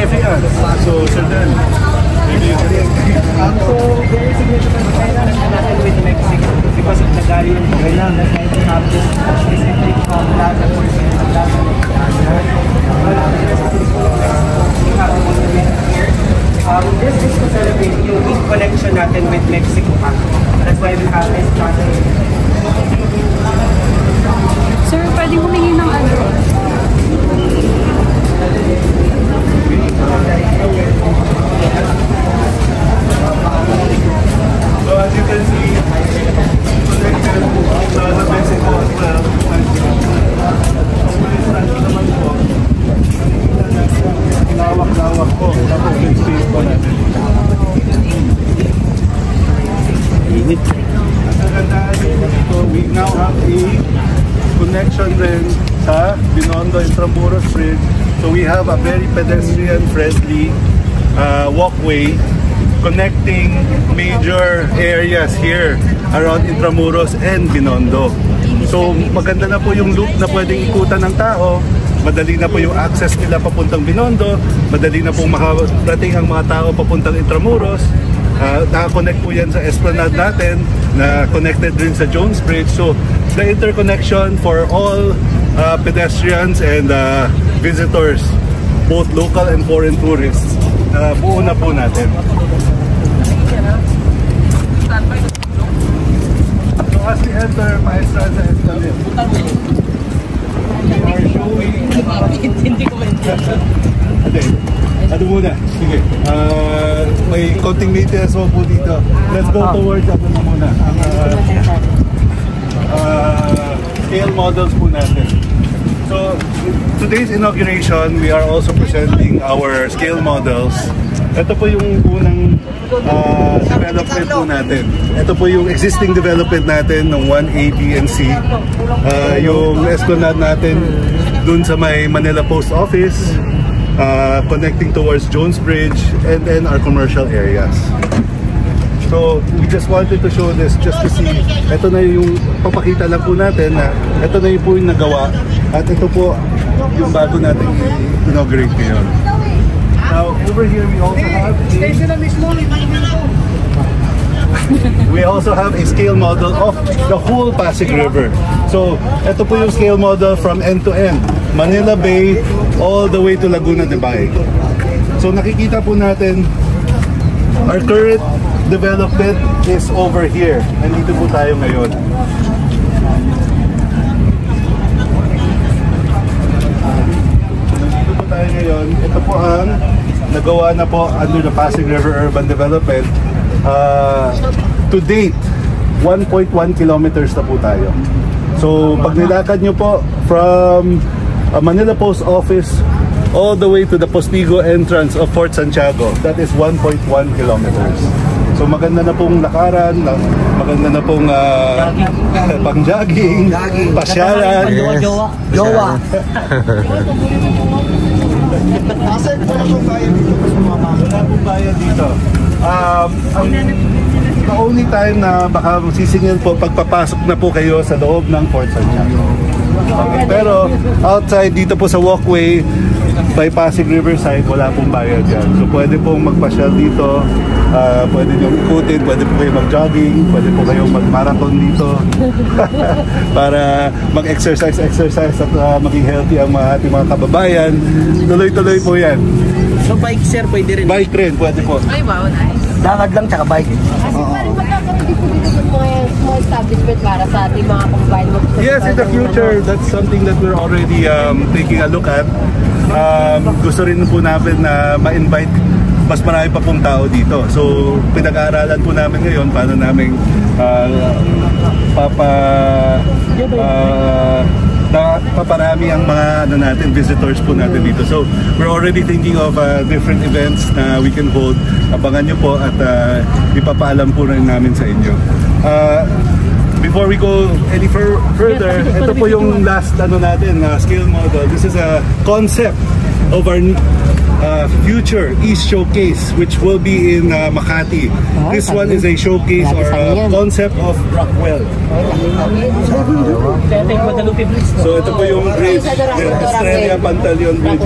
significance. So, Sir Dan, maybe you can... So, very significant natin with Mexico because of the value that we have this specific plaza for plaza. This is to celebrate yung connection natin with Mexico. That's why we have this plaza. Sir, pwede humingi ng ano? So as you can see, connected Plaza Mexico as well. Naman po. Lawak-lawak po. Tapos yung space po natin. Init. So we now have a connection then sa Binondo Intramuros Bridge. So we have a very pedestrian-friendly walkway connecting major areas here around Intramuros and Binondo. So maganda na po yung loop na pwedeng ikutan ng tao. Madali na po yung access nila papuntang Binondo. Madali na po makarating ang mga tao papuntang Intramuros. Naka-connect po yan sa Esplanade natin, na connected rin sa Jones Bridge. So the interconnection for all pedestrians and visitors, both local and foreign tourists, buo na po natin. So as we enter Maestra sa Esplanade, we are showing... Hindi ko maintindihan. Ano muna? Sige. May konting maintenance mo po dito. Let's go towards ano na muna. Ang scale models po natin. So, today's inauguration, we are also presenting our scale models. Ito po yung unang development po natin. Ito po yung existing development natin ng 1A, B, and C. Yung Esplanade natin dun sa may Manila Post Office, connecting towards Jones Bridge, and then our commercial areas. So we just wanted to show this just to see. Ito na yung papakita lang po natin na ito na yung po yung nagawa at ito po yung bago natin inaugurate ngayon. Now over here we also have a scale model of the whole Pasig River. So ito po yung scale model from end to end, Manila Bay all the way to Laguna de Bay. So nakikita po natin our current development is over here. Nandito po tayo ngayon. Nandito po tayo ngayon. Ito po ang nagawa na po under the Pasig River Urban Development. To date, 1.1 kilometers na po tayo. So pag nilakad nyo po from Manila Post Office all the way to the Postigo entrance of Fort Santiago, that is 1.1 kilometers. So maganda na pong lakaran, maganda na pong pang-jogging, pasyalan. Jowa. Wala pong bayad dito. The only time na baka sisingil po pagpapasok na po kayo sa loob ng Fort Santiago. Okay, pero outside dito po sa walkway by Pasig Riverside, wala pong bayad yan. So pwede pong magpasyal dito, pwede nyo ikutin, pwede po kayo mag-jogging, pwede po kayo mag-marathon dito para mag-exercise at maging healthy ang ating mga kababayan. Tuloy-tuloy po yan. So bike sir, pwede rin? Bike rin, pwede po. Ay, wow, nice. Lakad lang tsaka bike. Parang magkakaroon din po dito ng mga small establishment para sa ating mga kababayan. Yes, in the future, that's something that we're already taking a look at. Gusto rin po namin na ma-invite mas marami pa pong tao dito. So, pinag-aaralan po namin ngayon paano namin paparami ang mga visitors po natin dito. So, we're already thinking of different events na we can hold. Abangan nyo po at ipapaalam po rin namin sa inyo. Before we go any further, ito po yung last natin, scale model. This is a concept of our future East Showcase, which will be in Makati. This one is a showcase or a concept of Rockwell. So ito po yung bridge, Estrella Pantaleon Bridge.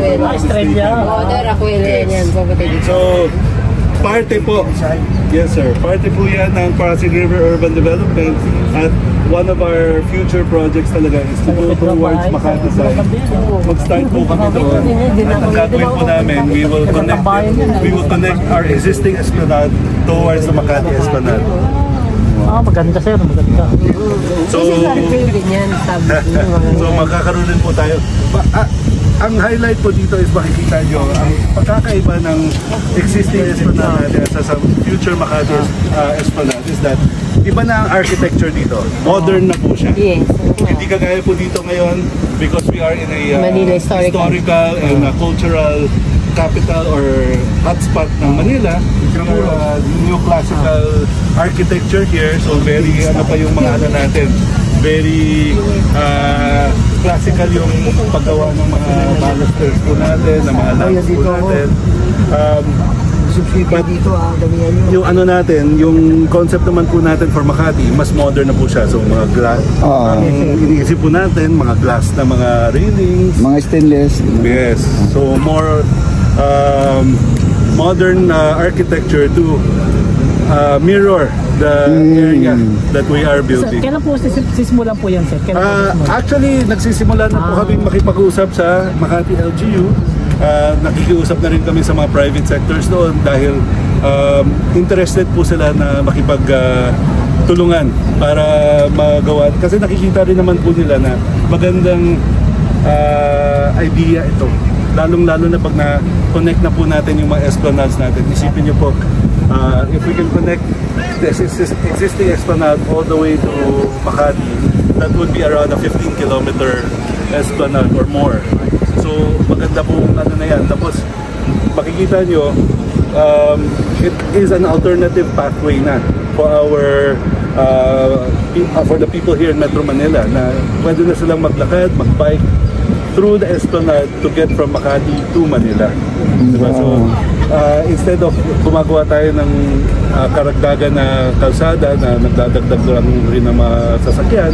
So parte po, yes sir, parte po yan ng Pasig River Urban Development, at one of our future projects talaga is to go towards Makati side. Mag-start po kami doon. At ang gagawin po namin, we will connect our existing esplanade towards the Makati Esplanade. Maganda sir, maganda. So magkakaroon din po tayo. Ang highlight po dito is makikita nyo ang pagkakaiba ng existing Esplanade natin sa future Makati Esplanade is that iba na ang architecture dito. Modern na po siya. Yes. Hindi kagaya po dito ngayon because we are in a Manila historical and cultural capital or hotspot ng Manila. Neoclassical architecture here. So very ano pa yung mga ano natin. Very classical yung paggawa ng mga balusters po natin, ng mga lamps po natin. But yung ano natin, yung concept naman po natin for Makati, mas modern na po siya. So mga glass, iniisip po natin, mga glass na mga railings. Mga stainless. Yes. So more modern architecture to mirror the area that we are building. Kailan po sisimulan po yan sir? Actually, nagsisimula na po kami makipag-usap sa Makati LGU. Nakikiusap na rin kami sa mga private sectors doon dahil interested po sila na makipag-tulungan para magawa. Kasi nakikita rin naman po nila na magandang idea ito. Lalong-lalo na pag na-connect na po natin yung mga esplanades natin. Isipin nyo po, if we can connect this existing esplanade all the way to Makati, that would be around a 15-kilometer esplanade or more. So maganda po ano na yan. Tapos makikita nyo, it is an alternative pathway na for the people here in Metro Manila na pwede na silang maglakad, magbike through the esplanade to get from Makati to Manila. Diba? So instead of gumagawa tayo ng karagdagan na kalsada na nagdadagdag lang rin ng mga sasakyan,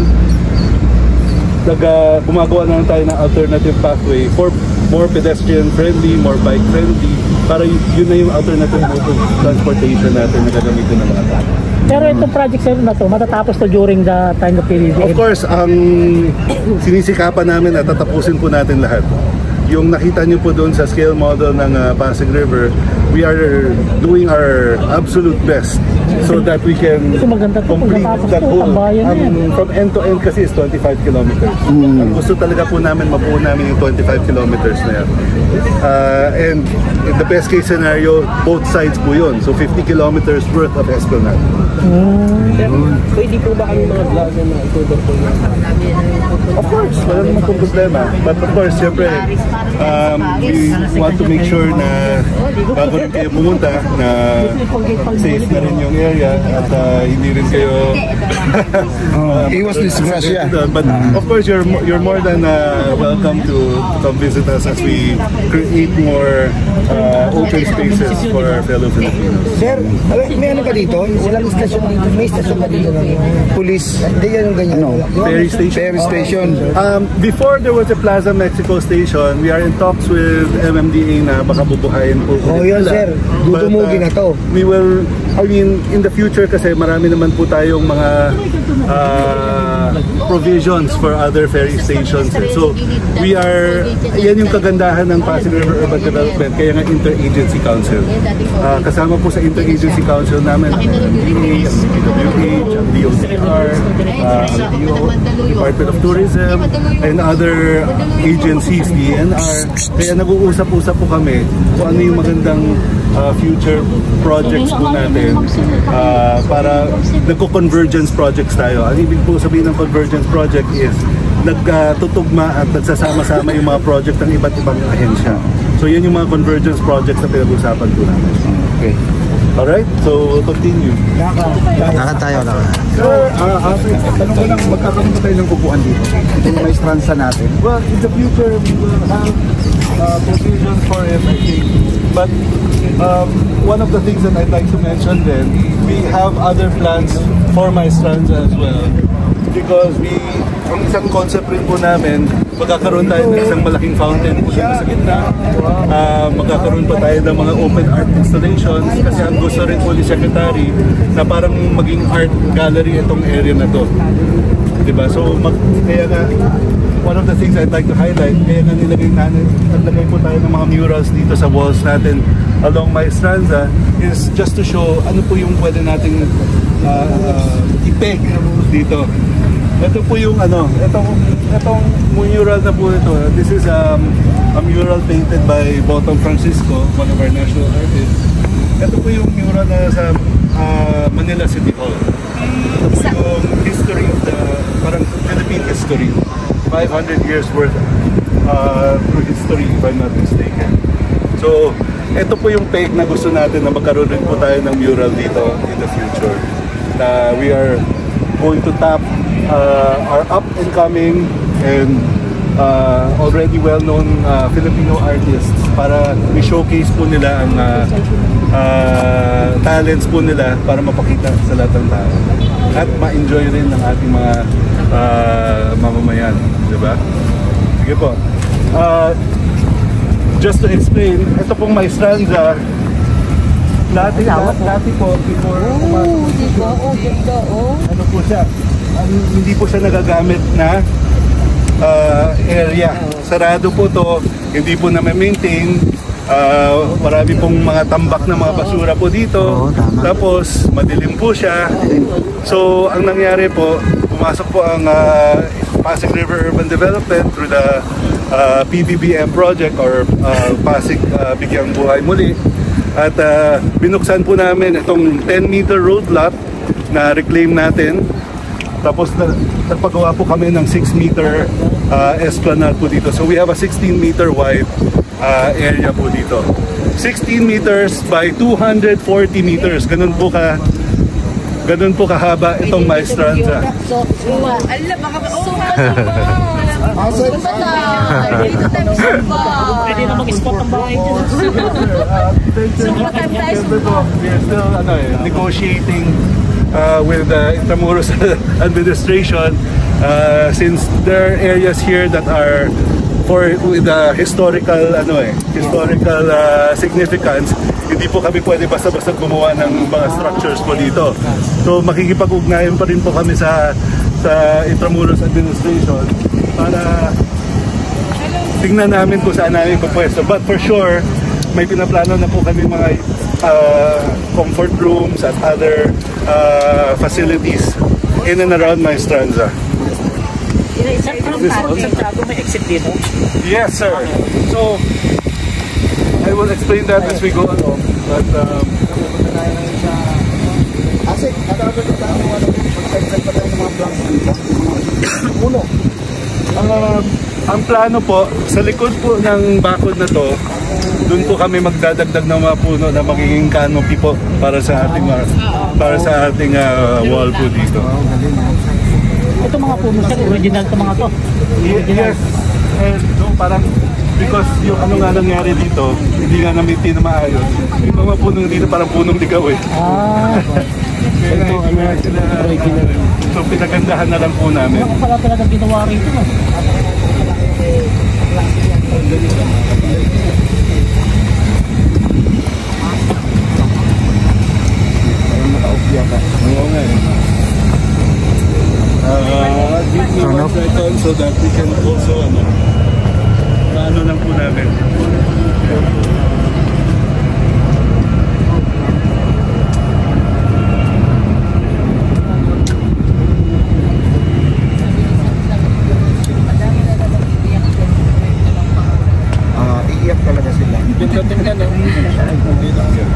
gumagawa na lang tayo ng alternative pathway for more pedestrian friendly, more bike friendly, para yun na yung alternative mode of transportation natin na gagamitin ng mga tao. Pero itong project sir na to, matatapos to during the time of period? Of course, ang sinisikapan namin at tatapusin po natin lahat. Yung nakita nyo po doon sa scale model ng Pasig River, we are doing our absolute best so that we can complete that whole, from end to end kasi is 25 kilometers. Ang gusto talaga po namin, mabuo namin yung 25 kilometers na yan. And in the best case scenario, both sides po yun. So 50 kilometers worth of esplanade. Pwede po ba kami mga vlog na itutur po yun? Of course, wala naman pong problema. But of course, siyempre, we want to make sure na bago rin kayo pumunta na safe na rin yung area at hindi rin kayo iwas disgrasya. But of course, you're more than welcome to come visit us as we create more open spaces for our fellow Filipinos. Sir, may ano ka dito? Walang stasyon dito. May stasyon ka dito ng police. Hindi yan yung ganyan. Ferry station. Ferry station. Before there was a Plaza Mexico station, we are in talks with MMDA na baka bubuhayin po. Yun sir. Dudumugin na to. We will, in the future kasi marami naman po tayong mga provisions for other ferry stations. So we are, yan yung kagandahan ng Pasig River Urban Development, kaya nga Interagency Council. Kasama po sa Interagency Council namin ang MMDA, ang PWH, ang DOTR, ang Department of Tourism, and other agencies, DNR. Kaya nag-uusap-usap po kami kung ano yung magandang future projects po natin para nagko-convergence projects tayo. Ang ibig po sabihin ng convergence project is nagtutugma at nagsasama-sama yung mga project ng iba't ibang ahensya. So yan yung mga convergence projects na pinag-usapan po namin. Okay. Alright, so we'll continue. Lakad tayo, lakad. Sir, tanong ko lang, magkakaroon ba tayo ng upuan dito? Ito yung may stransa natin. Well, in the future, we will have position vision for it, I think. But one of the things that I'd like to mention then, we have other plans for Maestranza as well. Because ang isang concept rin po namin, magkakaroon tayo ng isang malaking fountain po sa gitna. Magkakaroon pa tayo ng mga open art installations kasi ang gusto rin po ni Secretary na parang maging art gallery itong area na to. Diba? So, kaya nga, one of the things I'd like to highlight, kaya nga naglagay po tayo ng mga murals dito sa walls natin along Maestranza is just to show ano po yung pwede nating ipeg dito. Ito po yung itong mural na po ito. This is a mural painted by Bottom Francisco, one of our national artists. Ito po yung mural na sa Manila City Hall. Ito po yung history of the parang Philippine history. 500 years worth through history, if I'm not mistaken. So, ito po yung peg na gusto natin na magkaroon rin po tayo ng mural dito in the future. Na we are going to tap our up-and-coming and already well-known Filipino artists para i-showcase po nila ang talents po nila para mapakita sa lahat ng tao. At ma-enjoy rin ng ating mga mamamayan, di ba? Sige po. Just to explain, ito pong Maestranza, dati po, before ano po siya, hindi po siya nagagamit na area. Sarado po to, hindi po na-maintain. Marami pong mga tambak na mga basura po dito. Tapos madilim po siya. So ang nangyari po, pumasok po ang Pasig River Urban Development through the PBBM project or Pasig Bigyang Buhay Muli. At binuksan po namin itong 10-meter road lot na reclaim natin. Tapos nagpagawa po kami ng 6-meter esplanade po dito. So we have a 16-meter wide area po dito. 16 meters by 240 meters. Ganun po kahaba itong Maestranza. So, alam, baka Pwede na mag-spot ang bahay dyan. We are still negotiating with the Intramuros administration since there are areas here that are with historical significance. Hindi po kami pwede basta-basta gumawa ng mga structures po dito. So makikipag-ugnayan pa rin po kami sa Intramuros administration para tingnan namin kung saan namin pupwesto. But for sure, may pinaplano na po kami mga comfort rooms at other facilities in and around Maestranza. May exit dito? Yes, sir. So, I will explain that as we go along. But, ang plano po, sa likod po ng bakod na to, doon po kami magdadagdag ng mga puno na magiging canopy po para sa ating wall po dito. Ito mga puno sir, original to mga to. Yes. And no, parang because yung ano nga nangyari dito, hindi nga na-maintain na maayos. Yung mga puno dito parang punong ligaw eh. Kaya ito, so pinagandahan na lang po namin. Ako pala talaga ginawa rito. Parang naka-opya ka. Oo nga eh. Give me 1 second so that we can also paano lang po namin. Iiyak talaga sila. Tingnan lang. Hindi lang yan.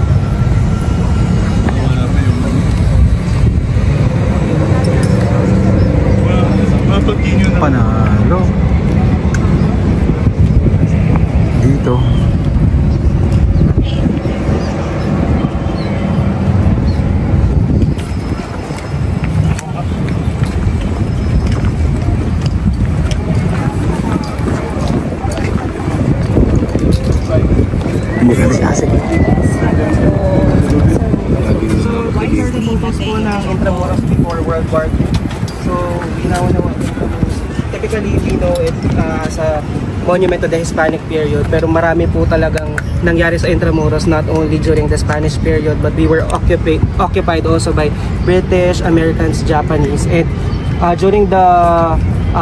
Panalo. Dito. These are the photos po ng Intramuros before World War II. So, ginawa naman Intramuros. Typically, we know it sa monument to the Hispanic period, pero marami po talagang nangyari sa Intramuros not only during the Spanish period, but we were occupied also by British, Americans, Japanese, and during the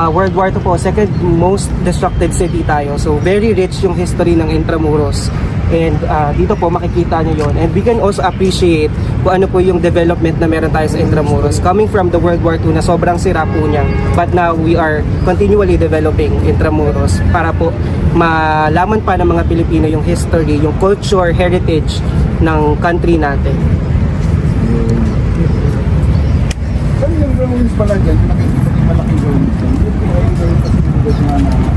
World War II po, second most destructive city tayo. So very rich yung history ng Intramuros. And dito po makikita nyo yon. And we can also appreciate kung ano po yung development na meron tayo sa Intramuros. Coming from the World War II na sobrang sira po niya. But now we are continually developing Intramuros para po malaman pa ng mga Pilipino yung history, yung culture, heritage ng country natin. Saan yung ruins pala dyan? Nakikita yung malaking ruins dyan.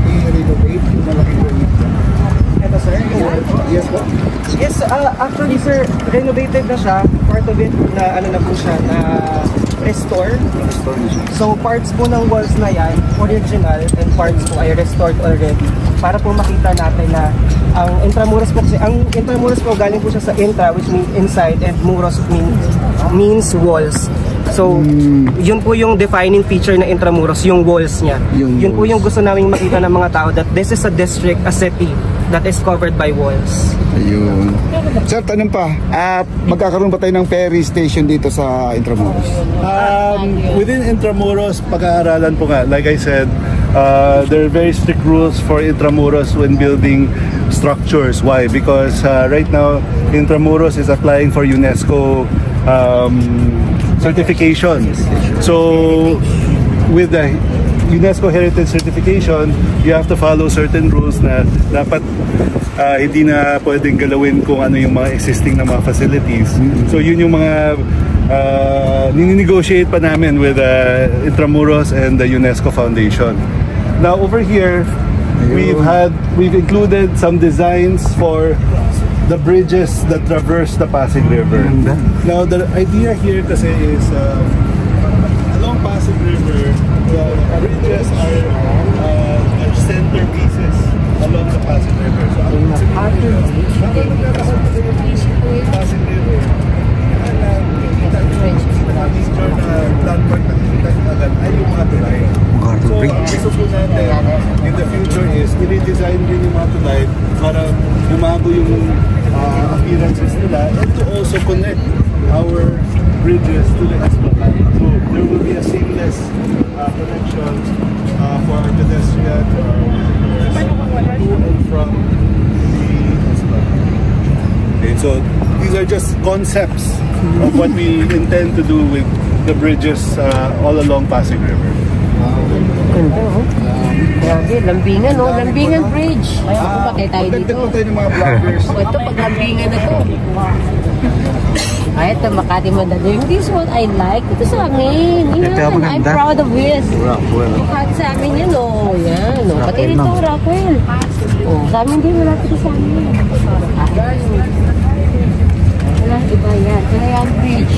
I-renovate yung malaking ruins dyan. Ito sir? Yes po? Yes, actually sir, renovated na siya. Part of it na ano na po siya, na restore. So parts po ng walls na yan, original, and parts po ay restored already. Para po makita natin na ang Intramuros po kasi, ang Intramuros po galing po siya sa intra, which means inside, and muros means walls. So, yun po yung defining feature ng Intramuros, yung walls niya. Yun po yung gusto namin makita ng mga tao, that this is a district, a city that is covered by walls. Ayun. Sir, tanong pa, magkakaroon ba tayo ng ferry station dito sa Intramuros? Within Intramuros, pag-aaralan po nga, like I said, there are very strict rules for Intramuros when building structures. Why? Because right now, Intramuros is applying for UNESCO certification. So, with the UNESCO Heritage Certification, you have to follow certain rules na dapat hindi na pwedeng galawin kung ano yung mga existing na mga facilities. So yun yung mga nini-negotiate pa namin with Intramuros and the UNESCO Foundation. Now over here, we've included some designs for the bridges that traverse the Pasig River. Now the idea here kasi is along Pasig River, the bridges are centerpieces along the Pasig River. So Pasig River, landmark na kita agad ay yung mga tulay. So ang gusto po natin in the future is i-redesign din yung mga tulay para bumago yung appearances nila, and to also connect our bridges to the Esplanade. So there will be a seamless connection for our pedestrian to and from the Esplanade. Okay, so these are just concepts of what we intend to do with the bridges all along Pasig River. Grabe, lambingan, no? Lambingan Bridge. Ay, ako patay tayo dito. Dagdag pa tayo ng mga vloggers. Ito, pag lambingan na to. Ay, ito, Makati Mandaluyong. This is what I like. Ito sa amin. Yan, I'm proud of this. Makati sa amin yan, oh. Yan, oh. Pati rito, Rockwell. Oh, sa amin din, wala pati sa amin. Wala, iba yan. Kaya Bridge.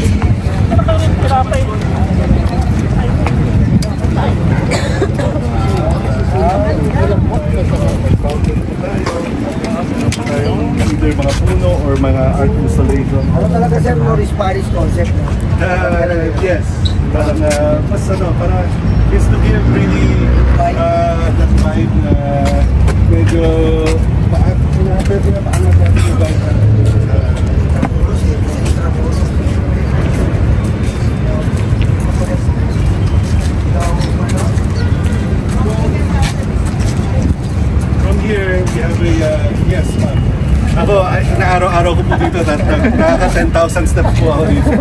Either mga puno or mga art installation. Ano talaga sir, Morris Paris concept? Yes. Parang mas parang is to give really that vibe na medyo pwede na paangat natin yung vibe natin. Here, we have a, yes ma'am. Ako, naaraw-araw ko po dito, nakaka 10,000 steps po ako dito.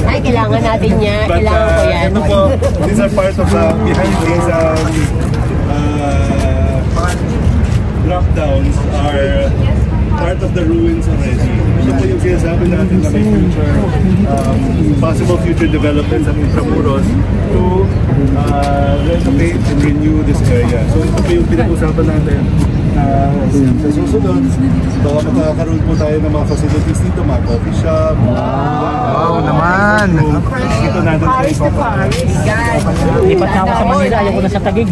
Ay, kailangan natin niya. But, Kailangan ko yan. ito po, these are part of behind these drop downs are part of the ruins already. Ito po yung sinasabi natin na may future, possible future developments at Intramuros to renovate and renew this area. So ito po yung pinag-usapan natin. Sa susunod, baka makakaroon po tayo ng mga facilities dito, mga coffee shop. Wow naman! Dito natin sa Paris, guys. Lipat na ako sa Manila, ayaw ko na sa Taguig.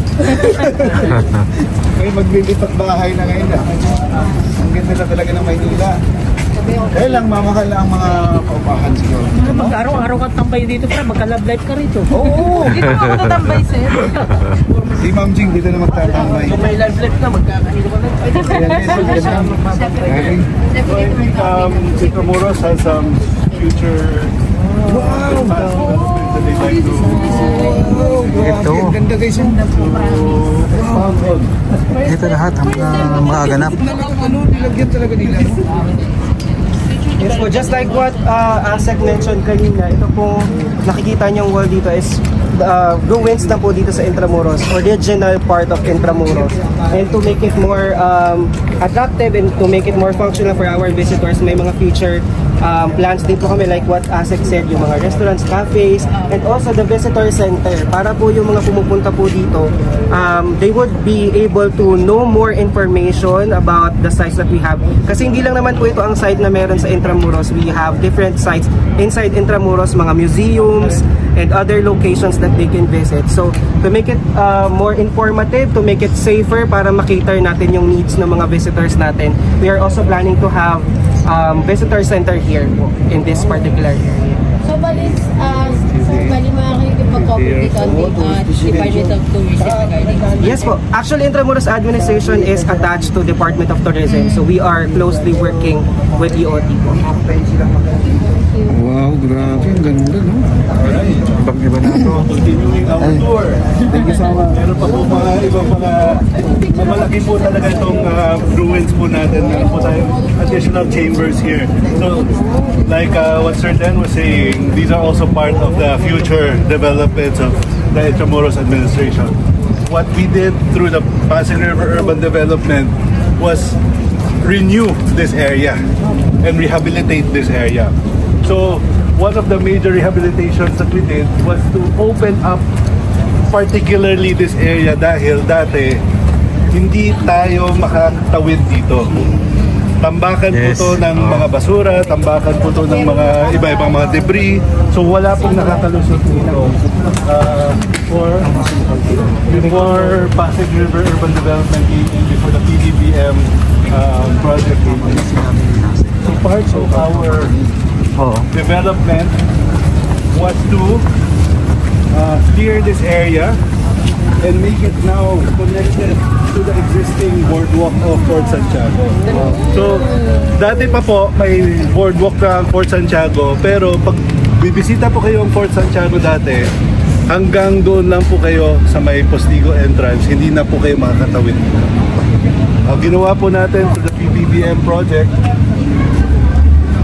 May maglilipat bahay na ngayon. Ang ganda na talaga ng may Kaya lang, mamahal ang mga paupahan siguro. Mag-araw-araw ka tambay dito, pre. Magka-love life ka rito. Oo! Dito ako natambay, sir. Si Ma'am Jing, dito na magtatambay. Kung may love life na, magkakahilo ka na. Okay. Intramuros has some future development that they'd like to Ito. Ganda guys. Ito lahat ang magaganap. Nilagyan talaga nila. Yes po, just like what Asek mentioned kanina, ito po nakikita niyong wall dito is ruins na po dito sa Intramuros, original part of Intramuros. And to make it more attractive and to make it more functional for our visitors, may mga future plans din po kami like what Asek said, yung mga restaurants, cafes, and also the visitor center. Para po yung mga pumupunta po dito, they would be able to know more information about the sites that we have. Kasi hindi lang naman po ito ang site na meron sa Intramuros. We have different sites inside Intramuros, mga museums, and other locations that they can visit. So, to make it more informative, to make it safer para makater natin yung needs ng mga visitors natin, we are also planning to have visitor center here in this particular area. So, bali makikipag-cooperate on the Department of Tourism regarding this? Yes po. Actually, Intramuros Administration is attached to Department of Tourism. So, we are closely working with DOT po. Wow, grabe. Ang ganda, no? Ibang-iba na ito. continuing our tour. Thank you so much. Meron pa po mga ibang mga mamalaki po talaga itong ruins po natin. Meron po tayong additional chambers here. So, like what Sir Dan was saying, these are also part of the future developments of the Intramuros administration. What we did through the Pasig River Urban Development was renew this area and rehabilitate this area. So, one of the major rehabilitations that we did was to open up particularly this area dahil dati hindi tayo makatawid dito. Tambakan po to ng mga basura, tambakan po to ng mga iba-ibang mga debris. So wala pong nakakalusot dito. Before Pasig River Urban Development Agency, before the PDBM project, so parts of our development was to clear this area and make it now connected to the existing boardwalk of Fort Santiago. So, dati pa po may boardwalk na ang Fort Santiago, pero pag bibisita po kayo ang Fort Santiago dati, hanggang doon lang po kayo sa may Postigo entrance, hindi na po kayo makakatawid. Ginawa po natin sa the PBBM project,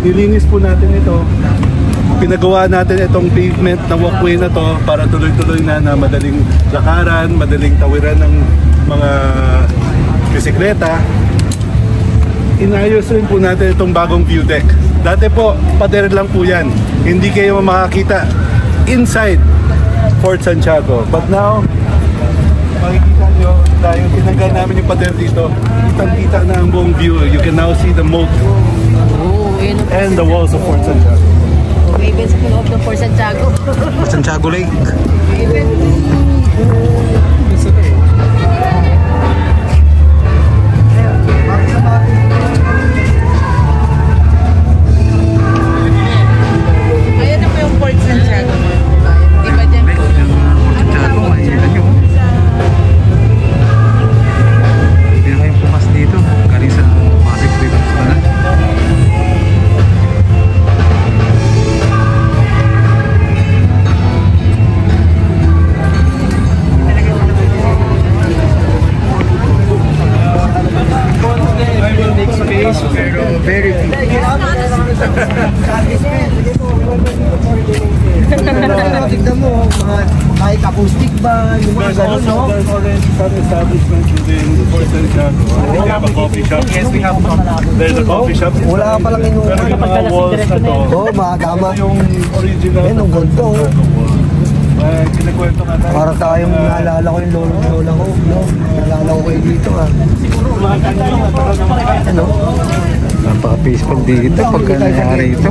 nilinis po natin ito. Pinagawa natin itong pavement na walkway na to para tuloy-tuloy na madaling lakaran, madaling tawiran ng mga bisikleta. Inayos rin po natin itong bagong view deck. Dati po, pader lang po yan. Hindi kayo makakita inside Fort Santiago. But now, makikita nyo, dahil tinanggal namin yung pader dito, kitang-kita na ang buong view. You can now see the moat and the walls of Fort Santiago. Even sa loob ng Fort Santiago. Santiago Lake. Ayan na po yung Fort Santiago. Di ba dyan? Hindi na kayong pumas dito. Galing sa Pasig River. Pero very big. Tignan mo, mga kahit acoustic ba, yung mga gano'n, no? There's already some establishments within Fort Santiago. We have a coffee shop. Yes, we have there's a coffee shop. Wala pa lang inuman. Pero yung mga walls na to, Oo, makakama. yung original. Yan, ang ganda, oh. Kinakwento nga tayo. Para tayong naalala ko yung lola ko, no? Naalala ko kayo dito, ha? Ano? Napaka-peaceful dito pagka nangyari ito.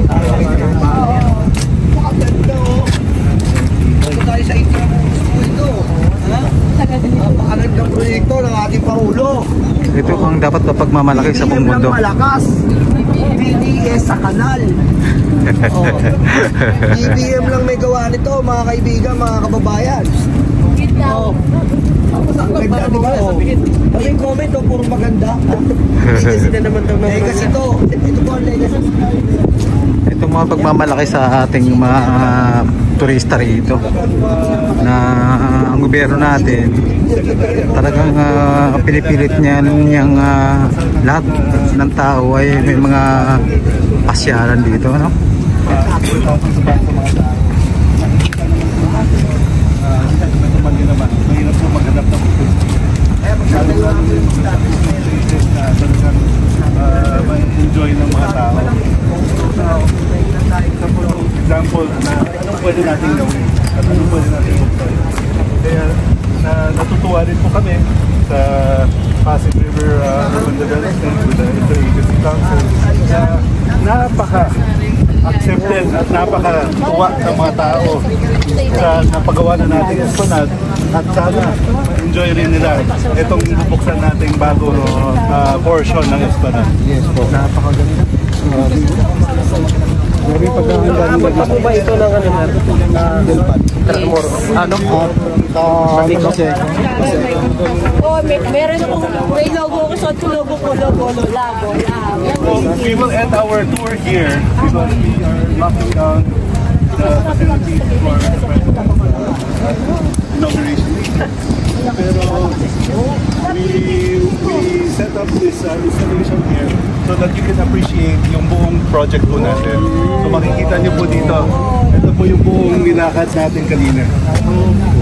Ito tayo sa ito, ha? Napakagandang proyekto ng ating Pangulo. Ito ang dapat mapagmamalaki sa buong mundo. Malakas. LTTS sa kanal. Oh. BBM lang may gawa nito, mga kaibigan, mga kababayan. Oh. Maganda, di ba? Oh. Kasi yung comment, oh, puro maganda. Kasi na naman daw naman. Legacy to. Ito po ang legacy. Ito mga pagmamalaki sa ating mga turista rito na ang gobyerno natin talagang pinipilit niya niyang lahat ng tao ay may mga pasyalan dito, no? Mahirap po maghanap ng ma-enjoy ng mga tao. Example na anong pwede natin gawin at anong pwede natin gawin. Kaya natutuwa rin po kami sa Pasig River Urban Development with the Interagency Council na napaka-accepted at napaka-tuwa ng mga tao sa napagawa na nating Esplanade at sana enjoy rin nila itong bubuksan nating bago portion ng Esplanade. Yes po. Napakaganda. Magpa po ba ito ng ano? Oh, meron akong may logo ko sa logo ko, logo. We will end our tour here because we are locking down the facilities for inauguration. Pero we set up this installation here so that you can appreciate yung buong project po natin. So makikita niyo po dito, ito po yung buong nilakad natin kanina.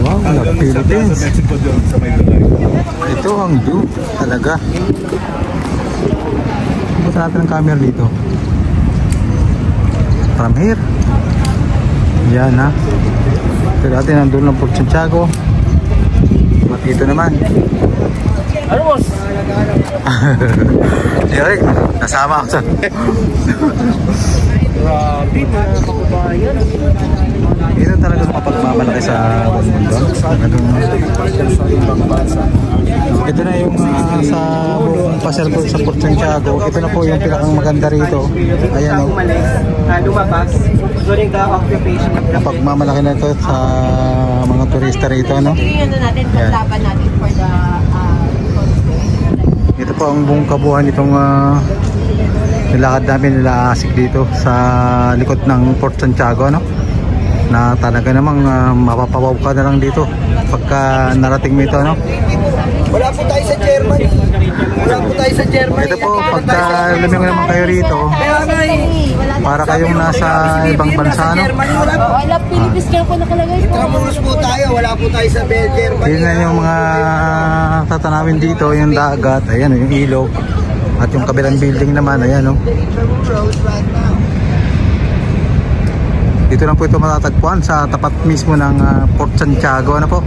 Wow, Hanggang sa Philippines. Mexico doon sa Maynilay. Ito ang view talaga. Punta natin ang camera dito. From here. Yan ha. Ito natin ang dulo ng Port Santiago. At dito naman. Ano boss? Eric, nasama ako sa Grabe mga kababayan. dito talaga mapagmamalaki sa mundo. Ito na yung sa buong passport sa Port Santiago. Ito na po yung pinakang maganda rito. Ayan o. Lumabas during the occupation of the Pagmamalaki na ito sa mga turista rito, no? Yung ano natin, paglaban natin for the Ito po ang buong kabuuan nitong nilakad namin nila Asik dito sa likod ng Port Santiago, no? Na talaga namang mapapawaw ka na lang dito pagka narating mo ito, no? Wala po tayo sa Germany. Wala po tayo sa Germany. Ito po, pagka lumingon naman kayo rito, para kayong nasa ibang bansa, no? Wala, Philippines kaya po nakalagay po. Intramuros po tayo. Wala po tayo sa Germany. Yun na yung mga tatanawin dito, yung dagat, ayan, yung ilog. At yung kabilang building naman, ayan, no? Dito lang po ito matatagpuan sa tapat mismo ng Port Santiago, ano po?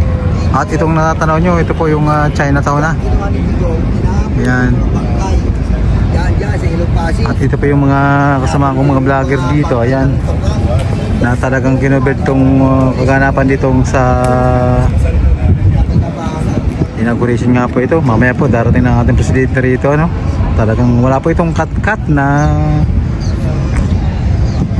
At itong natatanaw nyo, ito po yung Chinatown na. Ayan. At ito po yung mga kasama kong mga vlogger dito, ayan. Na talagang kinobert tong kaganapan ditong sa inauguration nga po ito. Mamaya po darating ng ating presidente rito, no? Talagang wala po itong cut-cut na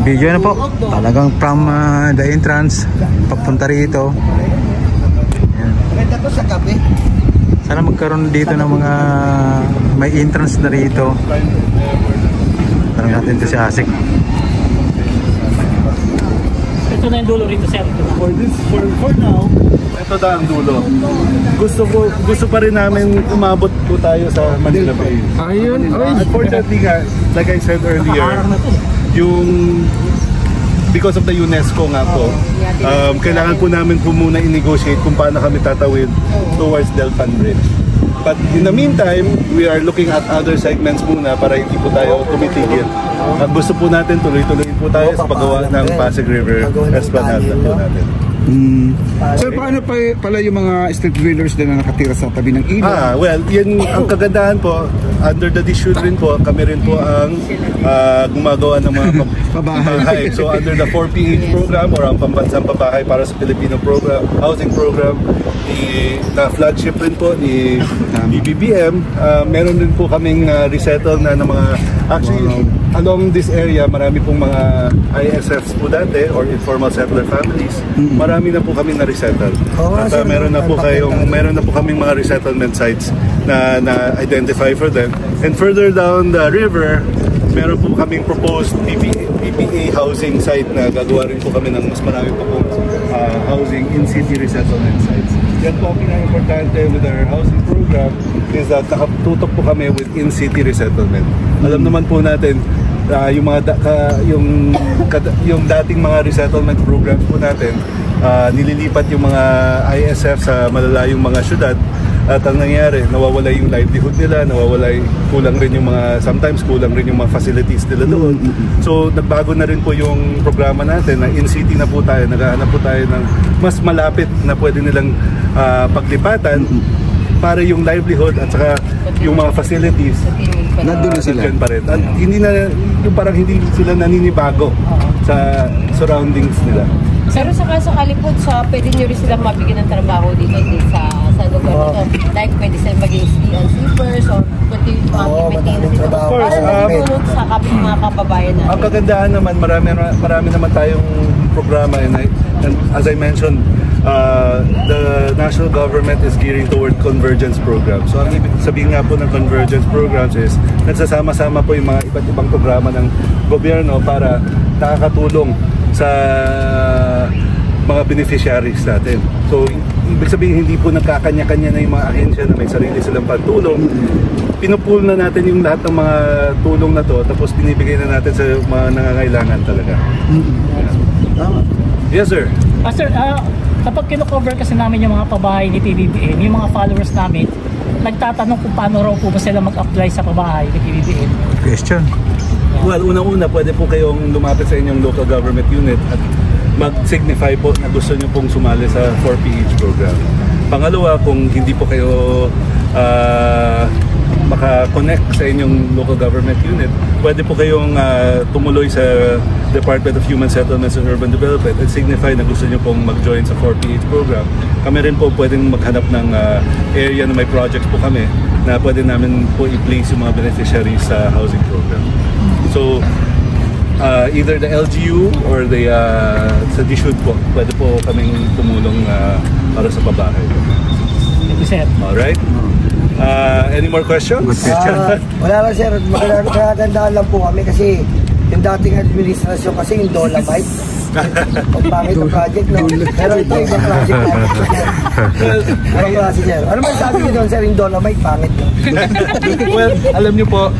video na po. Talagang from the entrance papunta rito. Ayan. Maganda po sa kape. Sana magkaroon dito ng mga may entrance na rito. Tanong natin ito si Asik. Ito na yung dulo rito, sir. For now, ito na ang dulo. Gusto pa rin namin umabot po tayo sa Manila Bay. Ayun. Unfortunately nga, like I said earlier, yung because of the UNESCO nga po, kailangan po namin po muna i-negotiate kung paano kami tatawid towards Delpan Bridge. But in the meantime, we are looking at other segments muna para hindi po tayo tumitigil. At gusto po natin, tuloy-tuloy po tayo sa paggawa ng Pasig River Esplanade po natin. Sir, paano pala yung mga street dwellers na nakatira sa tabi ng ilog? Well, yun ang kagandahan po. Under the DSUD rin po, kami rin po ang gumagawa ng mga pabahay. So under the 4PH program or ang pambansang pabahay para sa Filipino program, housing program, na flagship rin po ni BBM, meron din po kaming resettle na ng mga, actually along this area, marami pong mga ISFs po dati or informal settler families. Marami na po kami na-resettle. At meron na po kaming mga resettlement sites na identify for them. And further down the river, meron po kaming proposed PPA housing site na gagawa rin po kami ng mas marami po pong housing in-city resettlement sites. Yan po ang pinaka-importante with our housing program is that nakatutok po kami with in-city resettlement. Alam naman po natin, yung dating mga resettlement programs po natin, nililipat yung mga ISF sa malalayong mga syudad. At ang nangyari, nawawala yung livelihood nila, sometimes kulang rin yung mga facilities nila doon. So nagbago na rin po yung programa natin na in-city na po tayo, naghahanap po tayo ng mas malapit na pwede nilang paglipatan para yung livelihood at saka yung mga facilities nandun na sila pa rin. At hindi na, yung parang hindi sila naninibago sa surroundings nila. Pero sakali po, pwede nyo rin silang mabigyan ng trabaho dito sa lugar nito. Like, pwede silang maging sleepers or pwede maintain dito. Para natulog sa mga kababayan natin. Ang kagandahan naman, marami naman tayong programa and as I mentioned, the national government is gearing toward convergence program. So ang ibig sabihin nga po ng convergence programs is nagsasama-sama po yung mga iba't ibang programa ng gobyerno para nakakatulong sa mga beneficiaries natin. So ibig sabihin hindi po nagkakanya-kanya na yung mga ahensya na may sarili silang pantulong. Pinupool na natin yung lahat ng mga tulong na to, tapos binibigay na natin sa mga nangangailangan talaga. Yes sir. Sir, kapag kino-cover kasi namin yung mga pabahay ni PBBM, yung mga followers namin, nagtatanong kung paano raw po ba sila mag-apply sa pabahay ni PBBM. Question. Well, unang-una, pwede po kayong lumapit sa inyong local government unit at mag-signify po na gusto nyo pong sumali sa 4PH program. Pangalawa, kung hindi po kayo maka-connect sa inyong local government unit, pwede po kayong tumuloy sa Department of Human Settlements and Urban Development at signify na gusto nyo pong mag-join sa 4PH program. Kami rin po pwedeng maghanap ng area na may projects po kami na pwede namin po i-place yung mga beneficiaries sa housing program. So, either the LGU or sa DSUD po, pwede po kaming tumulong para sa pabahay. Thank you, sir. Alright. Any more questions? Wala lang sir, magagandaan lang po kami kasi yung dating administrasyon kasi yung Dolomite. Ang pangit ang project, no? Pero ito ibang project na. Anong klase sir? Ano man sabi niyo doon sir, yung Dolomite, pangit no? Well, alam niyo po,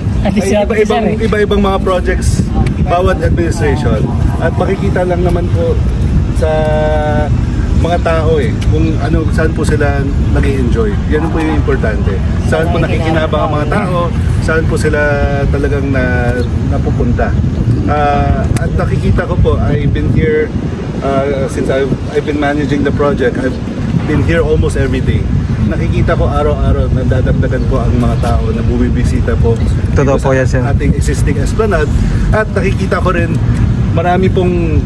iba-ibang mga projects bawat administration at makikita lang naman po sa mga tao kung saan po sila nag-i-enjoy. Yan po yung importante. Saan po nakikinabang ang mga tao, saan po sila talagang napupunta. At nakikita ko po, I've been here since I've been managing the project. I've been here almost every day. Nakikita ko araw-araw na dadagdagan po ang mga tao na bumibisita po sa ating existing esplanade. At nakikita ko rin marami pong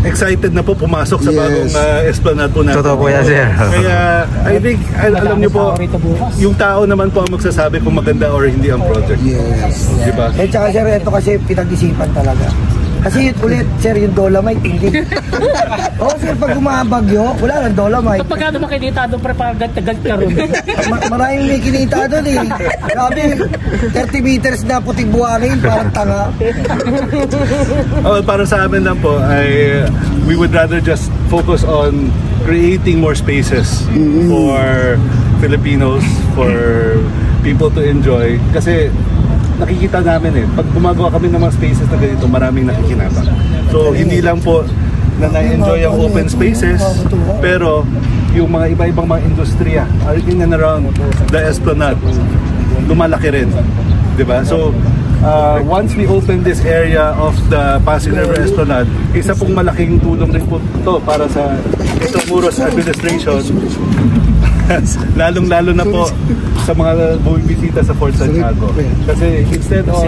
excited na po pumasok sa bagong esplanade po natin. Totoo po yan, sir. Kaya I think, alam niyo po, yung tao naman po ang magsasabi kung maganda or hindi ang project. Yes. Diba? Eh tsaka sir, ito kasi pinag-isipan talaga. Kasi ulit, sir, yung Dolomite, hindi. Oo, sir, pag umabagyo, wala nang Dolomite. Kapag ano makinita doon, prepagad-tagad ka ron. Maraming may kinita doon eh. Grabe, 30 meters na puting buhangin, parang tanga. Para sa amin lang po, we would rather just focus on creating more spaces for Filipinos, for people to enjoy. Kasi nakikita namin pag gumagawa kami ng mga spaces na ganito, maraming nakikinabang. So hindi lang po na na-enjoy ang open spaces, pero yung mga iba-ibang mga industriya in and around the esplanade, lumalaki rin. Diba? So once we open this area of the Pasig River Esplanade, isa pong malaking tulong rin po ito para sa Intramuros administration. Lalong-lalo na po sa mga bumibisita sa Fort Santiago. Kasi instead of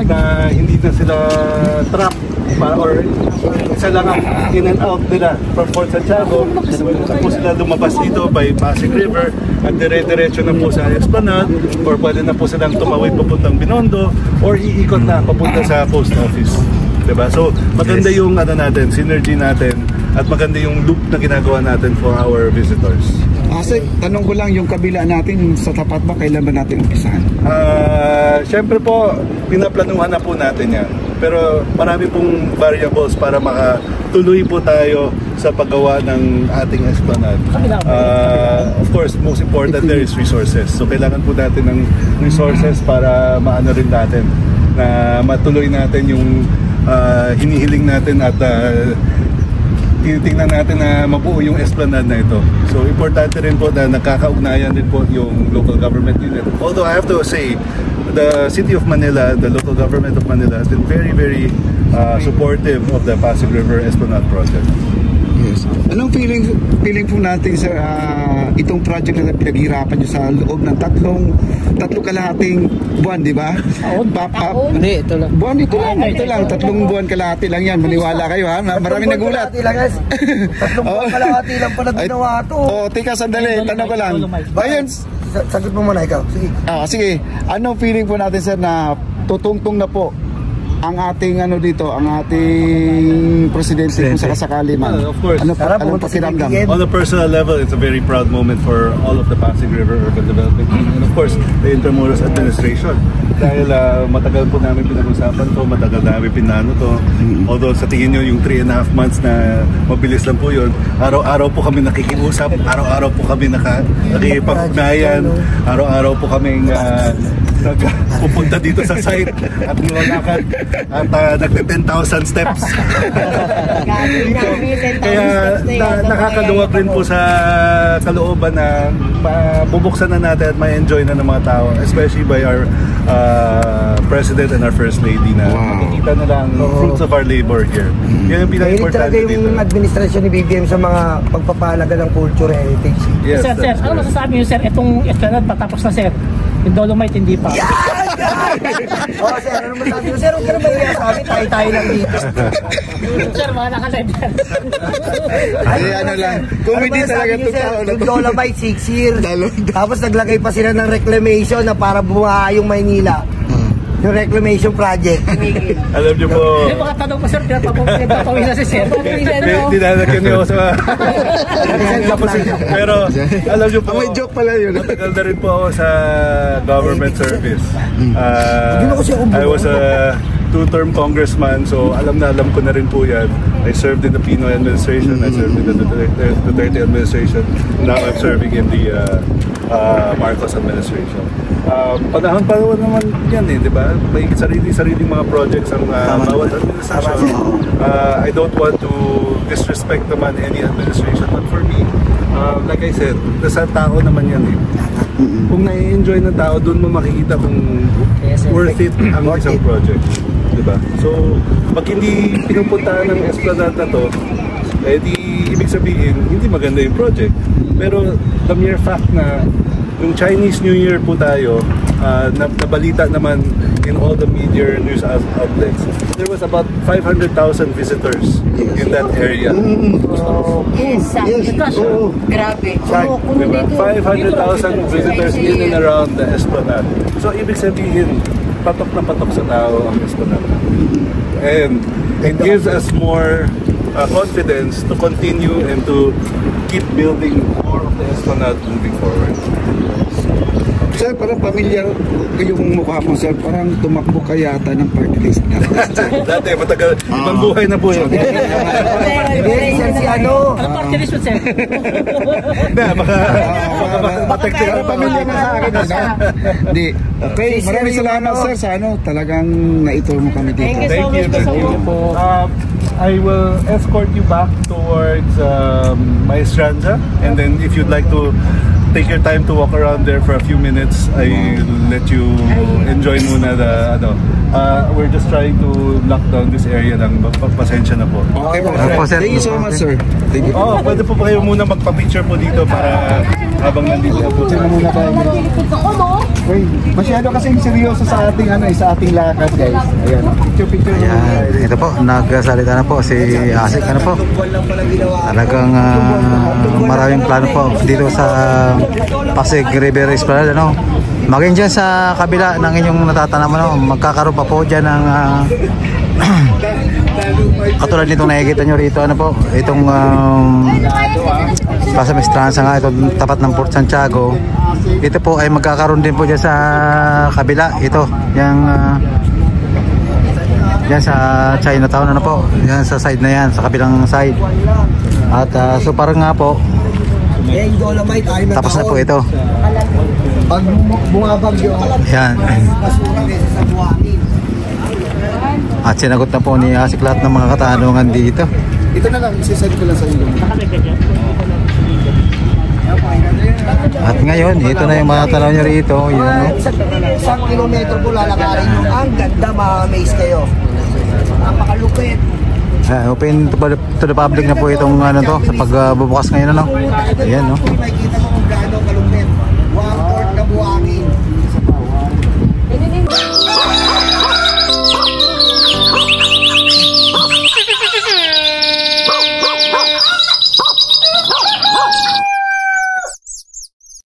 na hindi na sila trap or isa lang ang in and out nila from Fort Santiago, na po sila lumabas dito by Pasig River at dire-diretso na po sa Esplanade, or pwede na po silang tumawid papuntang Binondo or iikot na papunta sa post office. Diba? So maganda yung natin, synergy natin, at maganda yung loop na ginagawa natin for our visitors. Kasi tanong ko lang, yung kabila natin sa tapat ba, kailan ba natin umpisahan? Siyempre po, pinaplanuhan na po natin yan. Pero marami pong variables para makatuloy po tayo sa paggawa ng ating esplanade. Of course, most important there is resources. So kailangan po natin ng resources para maano rin natin, na matuloy natin yung hinihiling natin at tinitingnan natin na mabuo yung esplanade na ito. So importante rin po na nakakaugnayan din po yung local government unit. Although I have to say, the City of Manila, the local government of Manila has been very, very supportive of the Pasig River Esplanade project. Yes. Anong feeling po natin sa itong project na pinaghirapan nyo sa loob ng tatlong kalahating buwan, di ba? Hindi, ito lang. Buwan, ito lang. 3 buwan kalahati lang yan. Maniwala kayo, ha? Maraming nagulat. Tatlong buwan kalahati lang pala ginawa ito. Tika, sandali. Tanong ko lang. Ayun. Sagot mo muna ikaw. Sige. Sige. Anong feeling po natin, sir, na tutungtong na po ang ating dito, ang ating presidente kung sakasakali man? Of course. Anong pakiramdam? On a personal level, it's a very proud moment for all of the Pasig River Urban Development Team, and of course, the Intramuros administration. Dahil matagal po namin pinag-usapan to, matagal namin pinano to. Although sa tingin nyo, yung 3.5 months na mabilis lang po yun, araw-araw po kami nakikiusap, araw-araw po kami nakikipag-ugnayan, araw-araw po kaming pupunta dito sa site at nilalakad at nagte-10,000 steps. Kaya nakakaluwag rin po sa kalooban na bubuksan na natin at ma-enjoy na ng mga tao, especially by our President and our First Lady, na makikita na lang fruits of our labor here. Yan yung pinaka-importante dito. Yung administrasyon ni BBM sa mga pagpapalaga ng culture heritage. Yes, sir, ano masasabi niyo, sir? Itong Esplanade patapos na, sir. Yung Dolomite hindi pa. Sir, ano masasabi niyo? Sir, huwag ka na mahiya sa amin. Tayo lang dito. Sir, mga nakalive yan. Ay, lang. Comedy talaga ito tao. Yung Dolomite 6 years. Tapos naglagay pa sila ng reclamation na para bumaha yung Maynila. Yung reclamation project. Alam niyo po, May mga tanong po, sir. Pinapawin na si sir. dinalagyan niyo ako sa pero alam niyo po, may joke pala yun. matagal na rin po ako sa government service. I was a 2-term congressman, so alam ko na rin po yan. I served in the Pinoy administration, I served in the Duterte administration, now I'm serving in the Marcos administration. Panahon naman yan di ba? May sariling mga projects ang bawat administration. I don't want to disrespect naman any administration, but for me, like I said, nasa tao naman yan Kung nai-enjoy ng tao, doon mo makikita kung worth it ang isang project. Diba? So, pag hindi pinupuntahan ng esplanade na to, di ibig sabihin, hindi maganda yung project. Pero the mere fact na yung Chinese New Year po tayo, nabalita naman in all the media news outlets, there was about 500,000 visitors in that area. Yes. Grabe. Diba? 500,000 visitors in and around the esplanade. So, ibig sabihin, patok na patok sa tao ang esplanade. And it gives us more confidence to continue and to keep building more of the esplanade moving forward. Sir, parang pamilyar yung mukha mo, sir. Parang tumakbo ka yata ng party list na. Dati, matagal. Ibang buhay na po yun. Si ano? Ano party list mo, sir? Matektika pamilya na sa akin. Hindi. Okay, maraming salamat, sir, sa talagang naituro mo kami dito. Thank you. I will escort you back towards Maestranza, and then if you'd like to take your time to walk around there for a few minutes. I'll let you enjoy muna the we're just trying to lock down this area lang. Pasensya na po. Okay po. Thank you so much, sir. Thank you. Pwede po kayo muna magpa-picture po dito para habang nandito po. Muna tayo. Wait, masyado kasing seryoso sa ating sa ating lakad, guys. Ayan, picture. Ayan, ito po, nagsalita na po si Asik po. Talagang maraming plano po dito sa Pasig River Esplanade, ano. Maging dyan sa kabila ng inyong natatanaman, magkakaroon pa po dyan ng katulad nitong nakikita nyo rito, ano po, itong Plaza Mestranza nga, itong tapat ng Port Santiago. Ito po ay magkakaroon din po dyan sa kabila, ito, yung yan sa Chinatown, ano po, yan sa side na yan, sa kabilang side. At so parang nga po, tapos na po ito. Pag bumabagyo, yan. At sinagot na po ni Asik lahat ng mga katanungan dito. Ito na lang, isasend ko lang sa inyo. At ngayon, ito na yung mga tanaw nyo rito. Yan, isang kilometro po lalakarin nyo. Ang ganda, ma-amaze kayo. Napakalupit. open to the public na po itong ano to, sa pagbubukas ngayon, ano. Ayan, no. Makikita mo kung gaano